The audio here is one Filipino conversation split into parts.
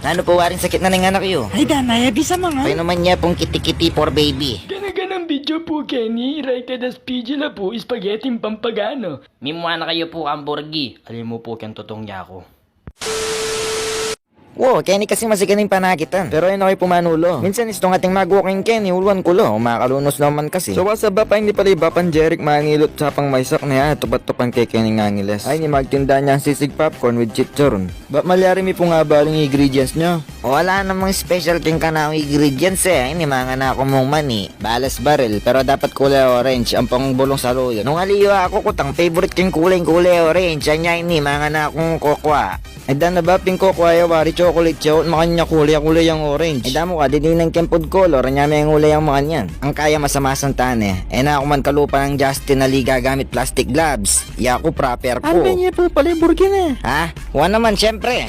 Ano po waring sakit na ng anak yo? Ay danay, bisa mga. Kaya naman niya pong kiti-kiti for baby. Ganang video po, Kenny. Raika das pidila po, spaghetti pampagano. Mimuha na kayo po ang burgi. Alam mo po kang totong niya ako. Wow, Kenny kasi masikaning panakitan. Pero ayun ako'y pumanulo. Minsan istong ating mag-walking Kenny, ulwan ko lo. Umakalunos naman kasi. So what's up ba pa hindi pala iba pan Jeric mangilot sa pang maysak niya. Tupat-tupan kay Kenny ngangiles. Ay ni magtinda niya ang sisig popcorn with chicharon. Ba't malyari mi po nga baling ingredients nyo? Wala namang special king ka na ang ingredients eh. Ay ni mga na ako mong mani. Balas barrel. Pero dapat kulay orange. Ang pangbulong sa luyo. Nung aliyo ako kutang favorite king kulay orange. Anya ini mga na akong kokwa. Ay na ba ping kokwa wari chocolate chow makanya kulay ang orange. Ay damo ka din ng food color nya may kulay ang mga niyan. Ang kaya masamasan tane. Na ako man kalupa ng Justin na liga gamit plastic gloves. Yako proper po. Ano niya po pala burgi na? Ha? Huwag naman syempre.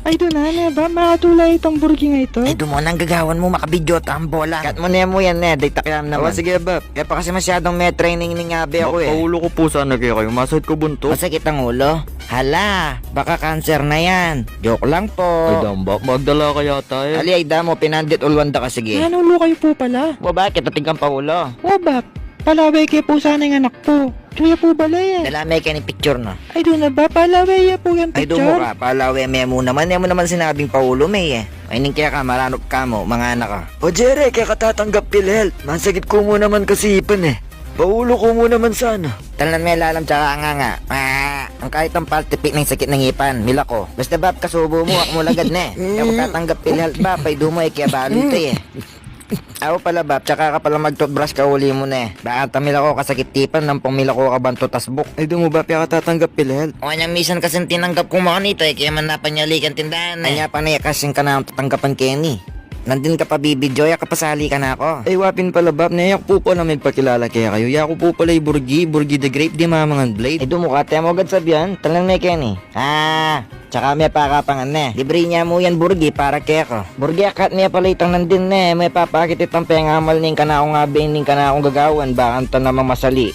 Ay doon na ba? Makatulay itong burgi nga ito? Ay dumo nang gagawan mo makabidyo ang bola. Kat mo na mo yan day takyam naman. Sige ba? Kaya pa kasi masyadong may training ni ngabe ako eh. Paulo ko po sana kayo masakit ko bunto. Masakit ang ulo? Hala, baka cancer na yan. Joke lang po. Ay dambak, magdala kaya tayo. Ali ay damo, pinandit ulwanda ka sige. Nanulo kayo po pala. O bakit? Tatigang pa ulo. O ba? Palaway kayo po sana yung anak po. Kuya po bala yan. Dalamay ka ni picture no. Ay doon na ba? Palaway ya po yung Ay picture. dumo ka, palawe may mo naman. May mo naman sinabing paulo may eh. Ay ning kaya ka, maranop ka mo, mga anak ka. O Jere, kaya katatanggap PhilHealth. Masakit ko mo naman kasi ipon eh. Paulo ko mo naman sana. Talan may lalam tsaka nga. Ang kahit ang paltipik ng sakit ng ipan, mila ko. Basta bab, kasubo mo, mo lagad na eh. Kaya kung tatanggap PhilHealth ba, pay dumo eh, kaya balo ito eh. Ako pala bab, tsaka ka pala mag-toothbrush ka uli mo na eh. Baka tamila ko kasakit tipan ng pamila ko kabanto tasbok. Ay dumo ba, kaya katatanggap PhilHealth. O kanyang misan kasi tinanggap kong mga nito eh, kaya man napanyalikan tindahan eh. Kanya pa na kasing ka na ang tatanggapan Kenny. Nandun ka pa bibidyoya, kapasali ka na ako. Ay wapin pala bab, nayak po pala magpakilala kaya kayo. Yako po pala yung Burgi the Grape, di mamangan blade. Ay dumukate mo agad sabihan, talang may Kenny. Tsaka may pakapangan na. Libre niya mo yan burgi para kaya ko. Burgi akat niya pala itang nandin na may papakit itang pengamal ning ka na akong abing ning ka na akong gagawan, baka ito namang masali.